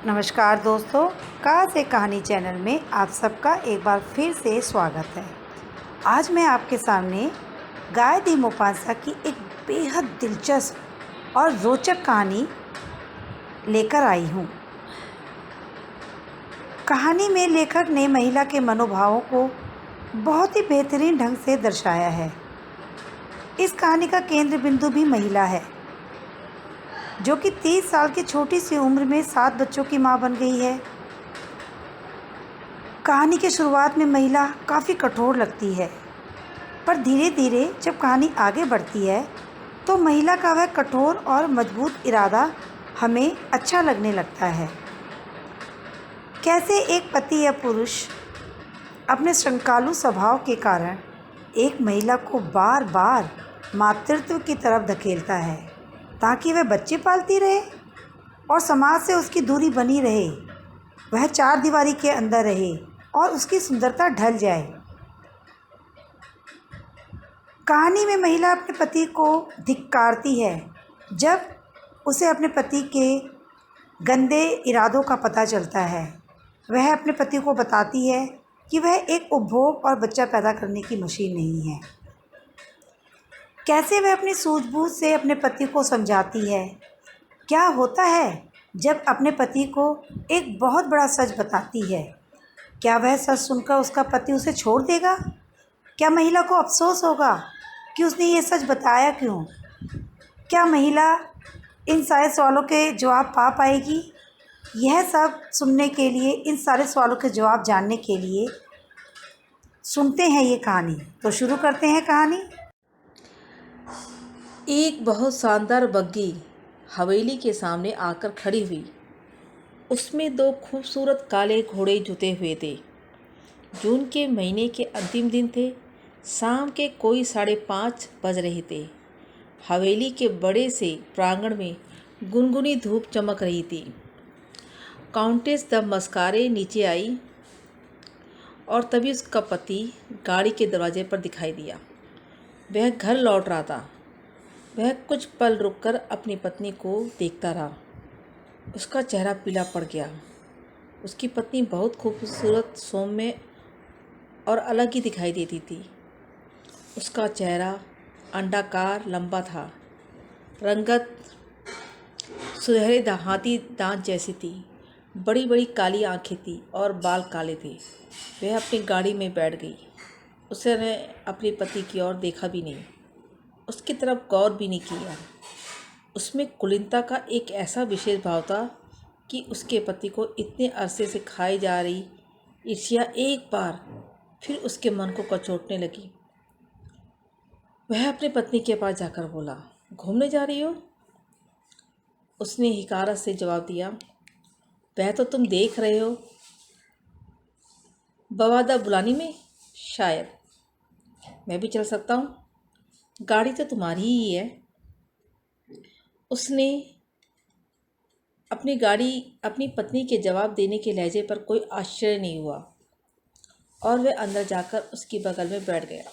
नमस्कार दोस्तों, कहा से कहानी चैनल में आप सबका एक बार फिर से स्वागत है। आज मैं आपके सामने गाय दी मोपासा की एक बेहद दिलचस्प और रोचक कहानी लेकर आई हूँ। कहानी में लेखक ने महिला के मनोभावों को बहुत ही बेहतरीन ढंग से दर्शाया है। इस कहानी का केंद्र बिंदु भी महिला है, जो कि 30 साल की छोटी सी उम्र में 7 बच्चों की मां बन गई है। कहानी के शुरुआत में महिला काफ़ी कठोर लगती है, पर धीरे धीरे जब कहानी आगे बढ़ती है तो महिला का वह कठोर और मजबूत इरादा हमें अच्छा लगने लगता है। कैसे एक पति या पुरुष अपने शंकालु स्वभाव के कारण एक महिला को बार बार मातृत्व की तरफ धकेलता है ताकि वह बच्चे पालती रहे और समाज से उसकी दूरी बनी रहे, वह चार दीवारी के अंदर रहे और उसकी सुंदरता ढल जाए। कहानी में महिला अपने पति को धिक्कारती है जब उसे अपने पति के गंदे इरादों का पता चलता है। वह अपने पति को बताती है कि वह एक उपभोग और बच्चा पैदा करने की मशीन नहीं है। कैसे वह अपनी सूझबूझ से अपने पति को समझाती है। क्या होता है जब अपने पति को एक बहुत बड़ा सच बताती है? क्या वह सच सुनकर उसका पति उसे छोड़ देगा? क्या महिला को अफसोस होगा कि उसने ये सच बताया क्यों? क्या महिला इन सारे सवालों के जवाब पा पाएगी? यह सब सुनने के लिए, इन सारे सवालों के जवाब जानने के लिए सुनते हैं ये कहानी। तो शुरू करते हैं कहानी। एक बहुत शानदार बग्गी हवेली के सामने आकर खड़ी हुई। उसमें 2 खूबसूरत काले घोड़े जुते हुए थे। जून के महीने के अंतिम दिन थे। शाम के कोई 5:30 बज रहे थे। हवेली के बड़े से प्रांगण में गुनगुनी धूप चमक रही थी। काउंटेस द मस्कारे नीचे आई और तभी उसका पति गाड़ी के दरवाजे पर दिखाई दिया। वह घर लौट रहा था। वह कुछ पल रुककर अपनी पत्नी को देखता रहा। उसका चेहरा पीला पड़ गया। उसकी पत्नी बहुत खूबसूरत, सौम्य और अलग ही दिखाई देती थी। उसका चेहरा अंडाकार लंबा था। रंगत सुनहरे हाथी दांत जैसी थी। बड़ी बड़ी काली आंखें थी और बाल काले थे। वह अपनी गाड़ी में बैठ गई। उसने अपने पति की ओर देखा भी नहीं, उसकी तरफ गौर भी नहीं किया। उसमें कुलीनता का एक ऐसा विशेष भाव था कि उसके पति को इतने अरसे से खाई जा रही ईर्ष्या एक बार फिर उसके मन को कचोटने लगी। वह अपनी पत्नी के पास जाकर बोला, घूमने जा रही हो? उसने हिकारत से जवाब दिया, वह तो तुम देख रहे हो, बवादा बुलानी में। शायद मैं भी चल सकता हूँ, गाड़ी तो तुम्हारी ही है। उसने अपनी पत्नी के जवाब देने के लहजे पर कोई आश्चर्य नहीं हुआ और वह अंदर जाकर उसकी बगल में बैठ गया।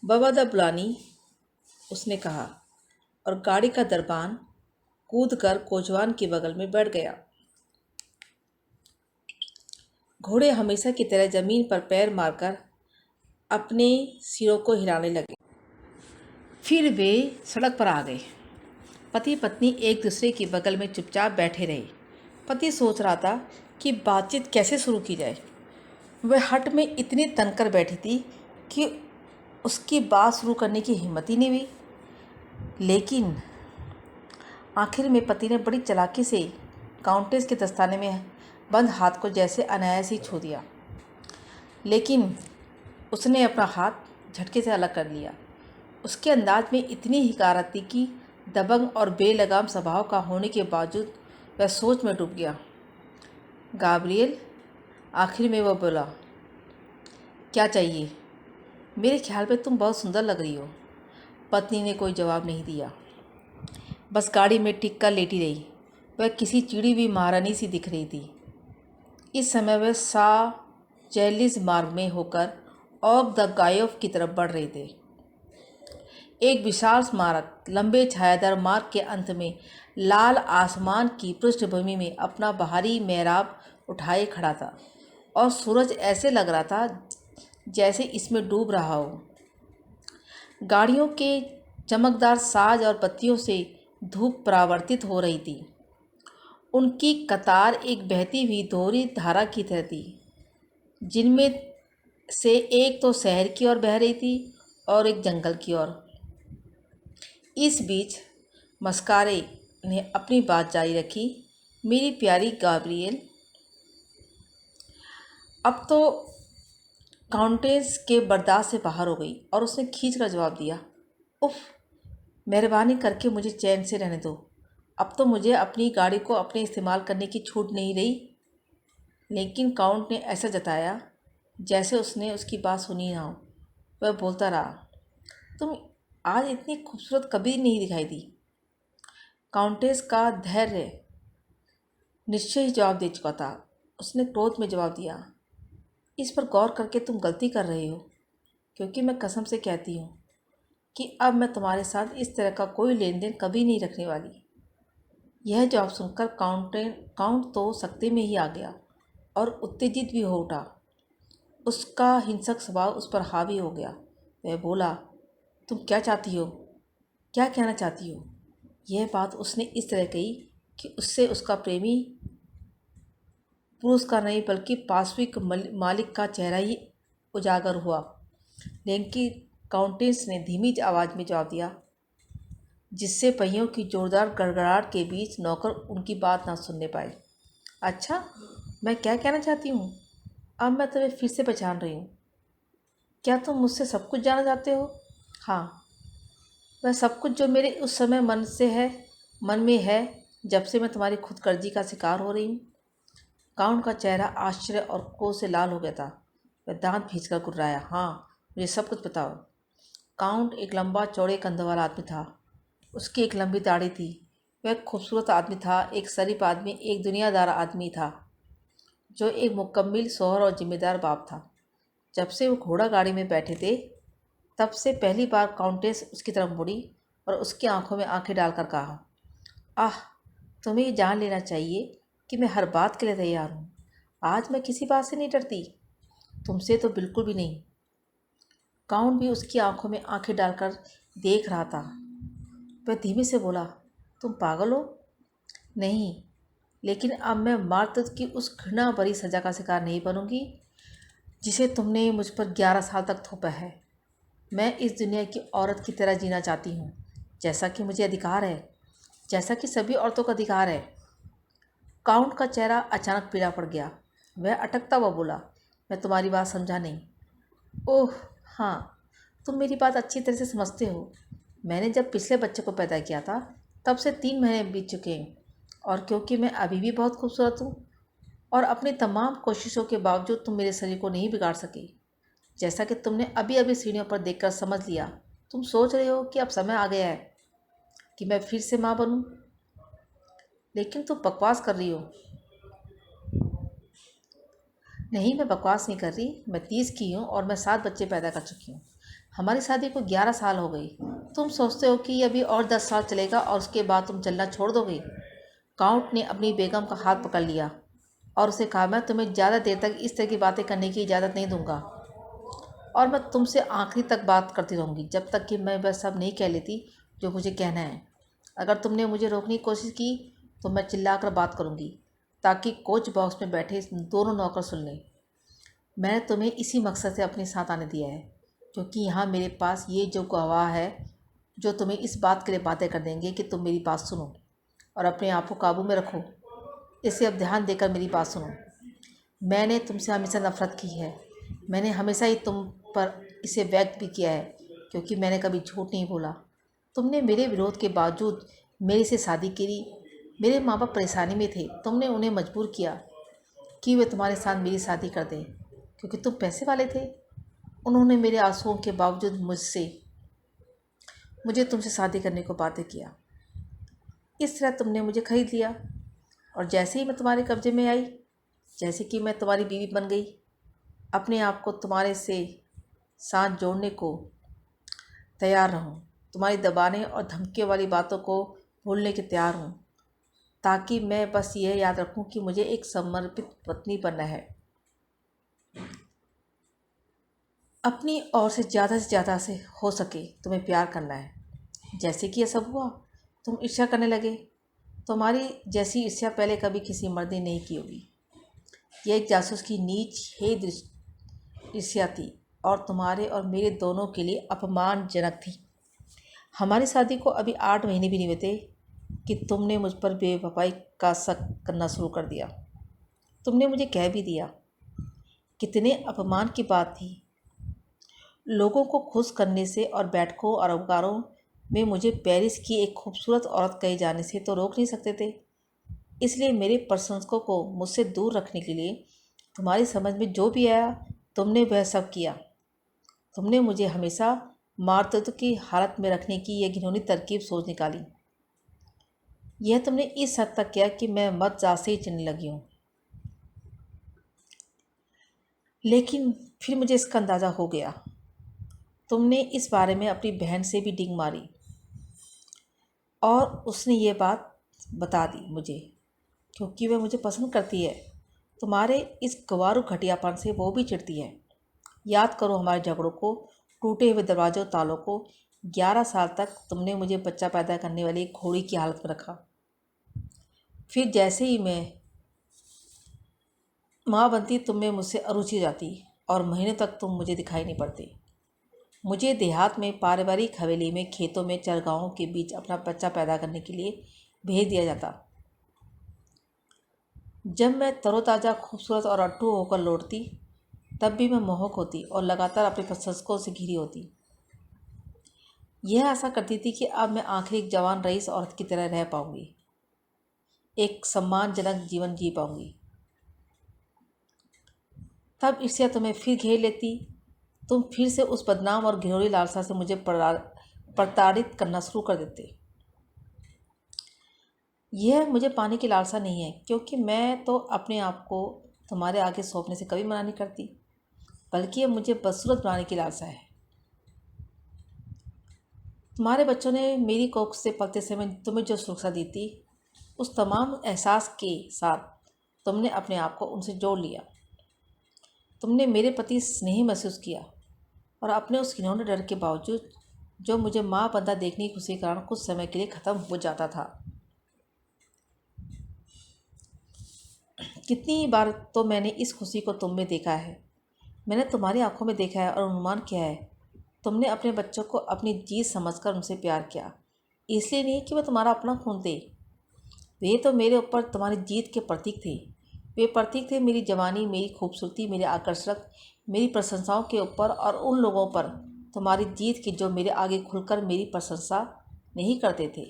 बवादा बुलानी, उसने कहा और गाड़ी का दरबान कूदकर कोचवान की बगल में बैठ गया। घोड़े हमेशा की तरह जमीन पर पैर मारकर अपने सिरों को हिलाने लगे। फिर वे सड़क पर आ गए। पति पत्नी एक दूसरे की बगल में चुपचाप बैठे रहे। पति सोच रहा था कि बातचीत कैसे शुरू की जाए। वह हट में इतनी तनकर बैठी थी कि उसकी बात शुरू करने की हिम्मत ही नहीं हुई। लेकिन आखिर में पति ने बड़ी चालाकी से काउंटेस के दस्ताने में बंद हाथ को जैसे अनायास ही छू दिया। लेकिन उसने अपना हाथ झटके से अलग कर लिया। उसके अंदाज में इतनी हिकारत थी कि दबंग और बेलगाम स्वभाव का होने के बावजूद वह सोच में डूब गया। गाब्रिएल, आखिर में वह बोला, क्या चाहिए? मेरे ख्याल में तुम बहुत सुंदर लग रही हो। पत्नी ने कोई जवाब नहीं दिया, बस गाड़ी में टिक कर लेटी रही। वह किसी चिड़ी हुई महारानी सी दिख रही थी। इस समय वह जैलिस मार्ग में होकर ऑफ द गायोफ की तरफ बढ़ रहे थे। एक विशाल स्मारक लंबे छायादार मार्ग के अंत में लाल आसमान की पृष्ठभूमि में अपना बाहरी मेहराब उठाए खड़ा था और सूरज ऐसे लग रहा था जैसे इसमें डूब रहा हो। गाड़ियों के चमकदार साज और बत्तियों से धूप परावर्तित हो रही थी। उनकी कतार एक बहती हुई दोहरी धारा की तरह थी, जिनमें से एक तो शहर की ओर बह रही थी और एक जंगल की ओर। इस बीच मस्कारे ने अपनी बात जारी रखी। मेरी प्यारी गैब्रियल, अब तो काउंटेस के बर्दाश्त से बाहर हो गई और उसने खींच कर जवाब दिया, उफ, मेहरबानी करके मुझे चैन से रहने दो। अब तो मुझे अपनी गाड़ी को अपने इस्तेमाल करने की छूट नहीं रही। लेकिन काउंट ने ऐसा जताया जैसे उसने उसकी बात सुनी ना हो। वह बोलता रहा, तुम आज इतनी खूबसूरत कभी नहीं दिखाई दी। काउंटेस का धैर्य निश्चय ही जवाब दे चुका था। उसने क्रोध में जवाब दिया, इस पर गौर करके तुम गलती कर रहे हो, क्योंकि मैं कसम से कहती हूँ कि अब मैं तुम्हारे साथ इस तरह का कोई लेन देन कभी नहीं रखने वाली। यह जवाब सुनकर काउंट तो सकते में ही आ गया और उत्तेजित भी हो उठा। उसका हिंसक स्वभाव उस पर हावी हो गया। वह बोला, तुम क्या चाहती हो, क्या कहना चाहती हो? यह बात उसने इस तरह कही कि उससे उसका प्रेमी पुरुष का नहीं बल्कि पार्श्विक मालिक का चेहरा ही उजागर हुआ। लेकिन काउंटेस ने धीमी आवाज़ में जवाब दिया, जिससे पहियों की जोरदार गड़गड़ाहट के बीच नौकर उनकी बात ना सुनने पाए। अच्छा, मैं क्या कहना चाहती हूँ? अब मैं तुम्हें फिर से पहचान रही हूँ। क्या तुम मुझसे सब कुछ जानना चाहते हो? हाँ, वह सब कुछ जो मेरे उस समय मन में है, जब से मैं तुम्हारी खुदगर्जी का शिकार हो रही हूँ। काउंट का चेहरा आश्चर्य और क्रोध से लाल हो गया था। वह दांत भींचकर गुर्राया, हाँ, मुझे सब कुछ बताओ। काउंट एक लंबा चौड़े कंधों वाला आदमी था। उसकी एक लंबी दाढ़ी थी। वह एक खूबसूरत आदमी था, एक शरीफ आदमी, एक दुनियादार आदमी था, जो एक मुकम्मिल शौहर और जिम्मेदार बाप था। जब से वो घोड़ा गाड़ी में बैठे थे, तब से पहली बार काउंटेस उसकी तरफ मुड़ी और उसकी आंखों में आंखें डालकर कहा, आह, तुम्हें ये जान लेना चाहिए कि मैं हर बात के लिए तैयार हूँ। आज मैं किसी बात से नहीं डरती, तुमसे तो बिल्कुल भी नहीं। काउंट भी उसकी आंखों में आंखें डालकर देख रहा था। वह धीमे से बोला, तुम पागल हो? नहीं, लेकिन अब मैं मौत की उस घृणा भरी सज़ा का शिकार नहीं बनूंगी जिसे तुमने मुझ पर 11 साल तक थोपा है। मैं इस दुनिया की औरत की तरह जीना चाहती हूँ, जैसा कि मुझे अधिकार है, जैसा कि सभी औरतों का अधिकार है। काउंट का चेहरा अचानक पीला पड़ गया। वह अटकता हुआ बोला, मैं तुम्हारी बात समझा नहीं। ओह हाँ, तुम मेरी बात अच्छी तरह से समझते हो। मैंने जब पिछले बच्चे को पैदा किया था, तब से 3 महीने बीत चुके हैं, और क्योंकि मैं अभी भी बहुत खूबसूरत हूँ और अपनी तमाम कोशिशों के बावजूद तुम मेरे शरीर को नहीं बिगाड़ सके, जैसा कि तुमने अभी अभी सीढ़ियों पर देखकर समझ लिया। तुम सोच रहे हो कि अब समय आ गया है कि मैं फिर से माँ बनूं, लेकिन तुम बकवास कर रही हो। नहीं, मैं बकवास नहीं कर रही। मैं 30 की हूँ और मैं 7 बच्चे पैदा कर चुकी हूँ। हमारी शादी को 11 साल हो गई। तुम सोचते हो कि ये अभी और 10 साल चलेगा और उसके बाद तुम चलना छोड़ दोगे? काउंट ने अपनी बेगम का हाथ पकड़ लिया और उसे कहा, मैं तुम्हें ज़्यादा देर तक इस तरह की बातें करने की इजाज़त नहीं दूंगा, और मैं तुमसे आखिरी तक बात करती रहूँगी जब तक कि मैं वह सब नहीं कह लेती जो मुझे कहना है। अगर तुमने मुझे रोकने की कोशिश की तो मैं चिल्लाकर बात करूँगी, ताकि कोच बॉक्स में बैठे दोनों नौकर सुन लें। मैंने तुम्हें इसी मकसद से अपने साथ आने दिया है, क्योंकि यहाँ मेरे पास ये जो गवाह है जो तुम्हें इस बात के लिए बातें कर देंगे कि तुम मेरी बात सुनो और अपने आप को काबू में रखो। इसे अब ध्यान देकर मेरी बात सुनो। मैंने तुमसे हमेशा नफ़रत की है। मैंने हमेशा ही तुम पर इसे व्यक्त भी किया है, क्योंकि मैंने कभी झूठ नहीं बोला। तुमने मेरे विरोध के बावजूद मेरे से शादी करी। मेरे माँ बाप परेशानी में थे। तुमने उन्हें मजबूर किया कि वे तुम्हारे साथ मेरी शादी कर दें, क्योंकि तुम पैसे वाले थे। उन्होंने मेरे आंसुओं के बावजूद मुझे तुमसे शादी करने को बाध्य किया। इस तरह तुमने मुझे खरीद लिया, और जैसे ही मैं तुम्हारे कब्जे में आई, जैसे कि मैं तुम्हारी बीवी बन गई, अपने आप को तुम्हारे से साथ जोड़ने को तैयार रहूं। तुम्हारी दबाने और धमकियों वाली बातों को भूलने के तैयार हूँ। ताकि मैं बस यह याद रखूं कि मुझे एक समर्पित पत्नी बनना है। अपनी ओर से ज़्यादा से हो सके तुम्हें प्यार करना है। जैसे कि यह सब हुआ, तुम ईर्ष्या करने लगे। तुम्हारी जैसी ईर्ष्या पहले कभी किसी मर्द ने नहीं की होगी। यह एक जासूस की नीच हे ईर्ष्या थी और तुम्हारे और मेरे दोनों के लिए अपमानजनक थी। हमारी शादी को अभी 8 महीने भी नहीं हुए थे कि तुमने मुझ पर बेवफाई का शक करना शुरू कर दिया। तुमने मुझे कह भी दिया। कितने अपमान की बात थी। लोगों को खुश करने से और बैठकों और अवकारों में मुझे पेरिस की एक खूबसूरत औरत कहे जाने से तो रोक नहीं सकते थे। इसलिए मेरे प्रशंसकों को मुझसे दूर रखने के लिए तुम्हारी समझ में जो भी आया तुमने वह सब किया। तुमने मुझे हमेशा मातृत्व की हालत में रखने की यह घिनौनी तरकीब सोच निकाली। यह तुमने इस हद तक किया कि मैं मदजात से ही चिढ़ने लगी हूँ। लेकिन फिर मुझे इसका अंदाज़ा हो गया। तुमने इस बारे में अपनी बहन से भी डिंग मारी और उसने ये बात बता दी मुझे, क्योंकि वह मुझे पसंद करती है। तुम्हारे इस गंवारू घटियापन से वो भी चिढ़ती है। याद करो हमारे झगड़ों को, टूटे हुए दरवाजों तालों को। 11 साल तक तुमने मुझे बच्चा पैदा करने वाली एक घोड़ी की हालत में रखा। फिर जैसे ही मैं माँ बनती तुम में मुझसे अरुचि हो जाती और महीनों तक तुम मुझे दिखाई नहीं पड़ते। मुझे देहात में पारिवारिक हवेली में खेतों में चरगाहों के बीच अपना बच्चा पैदा करने के लिए भेज दिया जाता। जब मैं तरोताज़ा खूबसूरत और अट्टू होकर लौटती तब भी मैं मोहक होती और लगातार अपने प्रशंसकों से घिरी होती। यह आशा करती थी कि अब मैं आखिर एक जवान रईस औरत की तरह रह पाऊंगी, एक सम्मानजनक जीवन जी पाऊंगी। तब ईर्ष्या तुम्हें फिर घेर लेती। तुम फिर से उस बदनाम और घिनौनी लालसा से मुझे प्रताड़ित करना शुरू कर देते। यह मुझे पाने की लालसा नहीं है, क्योंकि मैं तो अपने आप को तुम्हारे आगे सौंपने से कभी मना नहीं करती, बल्कि यह मुझे बदसूरत बनाने की लालसा है। तुम्हारे बच्चों ने मेरी कोख से पलते समय तुम्हें जो सुरक्षा दी थी, उस तमाम एहसास के साथ तुमने अपने आप को उनसे जोड़ लिया। तुमने मेरे प्रति स्नेही महसूस किया और अपने उस घिनौने डर के बावजूद, जो मुझे माँ बंदा देखने की खुशी के कारण कुछ समय के लिए ख़त्म हो जाता था। कितनी बार तो मैंने इस खुशी को तुम में देखा है। मैंने तुम्हारी आंखों में देखा है और अनुमान किया है। तुमने अपने बच्चों को अपनी जीत समझकर उनसे प्यार किया, इसलिए नहीं कि वह तुम्हारा अपना खून थे। वे तो मेरे ऊपर तुम्हारी जीत के प्रतीक थे। वे प्रतीक थे मेरी जवानी, मेरी खूबसूरती, मेरे आकर्षक, मेरी प्रशंसाओं के ऊपर और उन लोगों पर तुम्हारी जीत की जो मेरे आगे खुलकर मेरी प्रशंसा नहीं करते थे,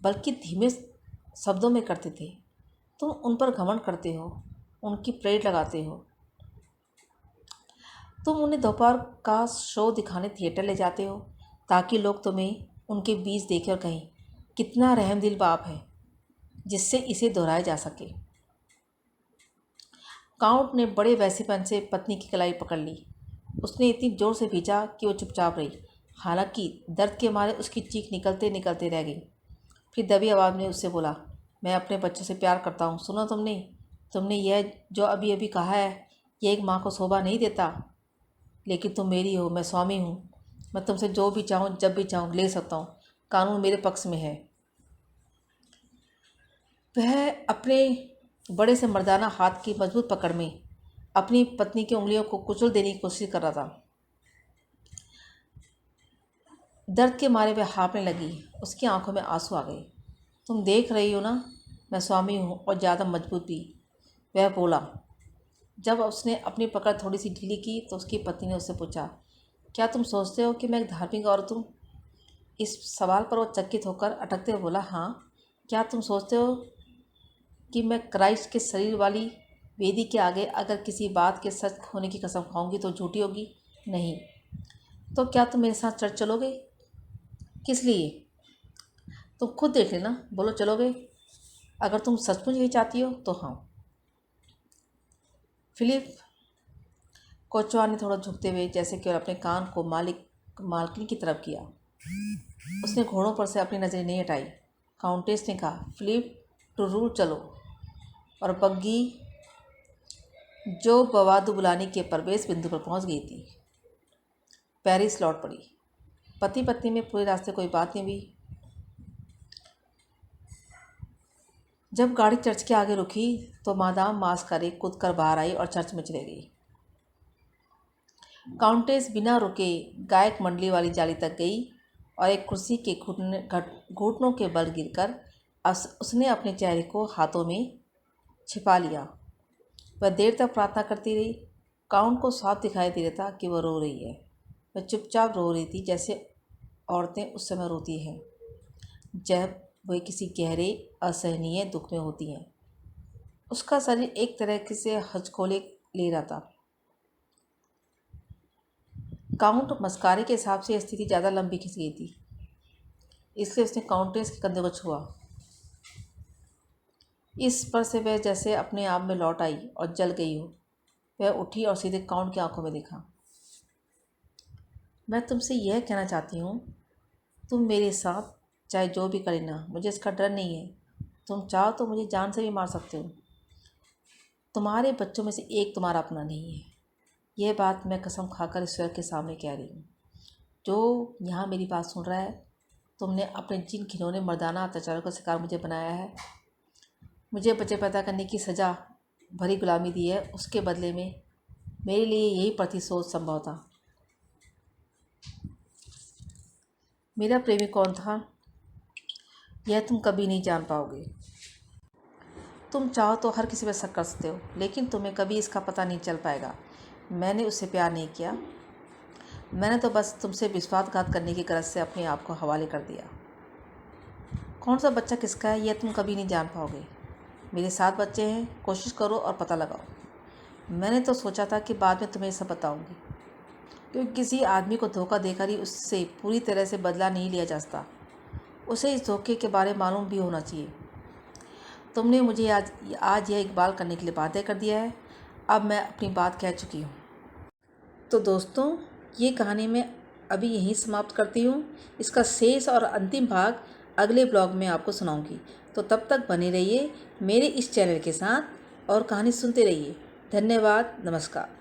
बल्कि धीमे शब्दों में करते थे। तुम उन पर घमंड करते हो, उनकी परेड लगाते हो। तुम उन्हें दोपहर का शो दिखाने थिएटर ले जाते हो ताकि लोग तुम्हें उनके बीच देखें और कहें, कितना रहमदिल बाप है, जिससे इसे दोहराया जा सके। काउंट ने बड़े वैसेपन से पत्नी की कलाई पकड़ ली। उसने इतनी जोर से खींचा कि वो चुपचाप रही। हालांकि दर्द के मारे उसकी चीख निकलते निकलते रह गई। फिर दबी आवाज़ में उससे बोला, मैं अपने बच्चों से प्यार करता हूँ। सुनो, तुमने यह जो अभी अभी कहा है, यह एक माँ को शोभा नहीं देता। लेकिन तुम मेरी हो, मैं स्वामी हूँ। मैं तुमसे जो भी चाहूँ जब भी चाहूँ ले सकता हूँ। कानून मेरे पक्ष में है। वह अपने बड़े से मर्दाना हाथ की मजबूत पकड़ में अपनी पत्नी की उंगलियों को कुचल देने की कोशिश कर रहा था। दर्द के मारे वह हाँफने लगी। उसकी आंखों में आंसू आ गए। तुम देख रही हो ना, मैं स्वामी हूँ और ज़्यादा मजबूत भी, वह बोला। जब उसने अपनी पकड़ थोड़ी सी ढीली की तो उसकी पत्नी ने उससे पूछा, क्या तुम सोचते हो कि मैं एक धार्मिक औरत हूँ? इस सवाल पर वो चकित होकर अटकते हुए बोला, हाँ। क्या तुम सोचते हो कि मैं क्राइस्ट के शरीर वाली वेदी के आगे अगर किसी बात के सच होने की कसम खाऊंगी तो झूठी होगी? नहीं। तो क्या तुम मेरे साथ चर्च चलोगे? किस लिए? तुम खुद देख लेना। बोलो, चलोगे? अगर तुम सचमुच यही चाहती हो तो हाँ। फिलिप कोचवान ने थोड़ा झुकते हुए जैसे केवल अपने कान को मालकिन की तरफ किया। उसने घोड़ों पर से अपनी नज़रें नहीं हटाई। काउंटेस ने कहा, फिलिप, टुर्रू चलो, और बग्गी जो बवादू बुलाने के प्रवेश बिंदु पर पहुंच गई थी, पेरिस लौट पड़ी। पति पत्नी में पूरे रास्ते कोई बात नहीं हुई। जब गाड़ी चर्च के आगे रुकी तो मादाम मास्कारे कूद कर बाहर आई और चर्च में चले गई। काउंटेस बिना रुके गायक मंडली वाली जाली तक गई और एक कुर्सी के घुटनों के बल गिरकर उसने अपने चेहरे को हाथों में छिपा लिया। वह देर तक प्रार्थना करती रही। काउंट को साफ दिखाई दे रहा था कि वह रो रही है। वह चुपचाप रो रही थी, जैसे औरतें उस समय रोती हैं जब वे किसी गहरे असहनीय दुख में होती हैं। उसका शरीर एक तरह से हचकोले ले रहा था। काउंट मस्कारे के हिसाब से स्थिति ज़्यादा लंबी खिंच गई थी, इसलिए उसने काउंटेस के कंधे को छुआ। इस पर से वह जैसे अपने आप में लौट आई और जल गई हो। वह उठी और सीधे काउंट की आंखों में देखा। मैं तुमसे यह कहना चाहती हूँ, तुम मेरे साथ चाहे जो भी करे ना, मुझे इसका डर नहीं है। तुम चाहो तो मुझे जान से भी मार सकते हो। तुम्हारे बच्चों में से एक तुम्हारा अपना नहीं है। यह बात मैं कसम खाकर ईश्वर के सामने कह रही हूँ। जो यहाँ मेरी बात सुन रहा है, तुमने अपने जिन घिनौने मर्दाना अत्याचारों का शिकार मुझे बनाया है, मुझे बच्चे पैदा करने की सज़ा भरी गुलामी दी है, उसके बदले में मेरे लिए यही प्रतिशोध संभव था। मेरा प्रेमी कौन था, यह तुम कभी नहीं जान पाओगे। तुम चाहो तो हर किसी पर शक कर सकते हो, लेकिन तुम्हें कभी इसका पता नहीं चल पाएगा। मैंने उससे प्यार नहीं किया, मैंने तो बस तुमसे विश्वासघात करने की गरज से अपने आप को हवाले कर दिया। कौन सा बच्चा किसका है, यह तुम कभी नहीं जान पाओगे। मेरे 7 बच्चे हैं, कोशिश करो और पता लगाओ। मैंने तो सोचा था कि बाद में तुम्हें सब बताऊंगी, क्योंकि किसी आदमी को धोखा देकर ही उससे पूरी तरह से बदला नहीं लिया जा सकता। उसे इस धोखे के बारे में मालूम भी होना चाहिए। तुमने मुझे आज यह इकबाल करने के लिए बाध्य कर दिया है। अब मैं अपनी बात कह चुकी हूँ। तो दोस्तों, ये कहानी मैं अभी यहीं समाप्त करती हूँ। इसका शेष और अंतिम भाग अगले ब्लॉग में आपको सुनाऊंगी। तो तब तक बने रहिए मेरे इस चैनल के साथ और कहानी सुनते रहिए। धन्यवाद, नमस्कार।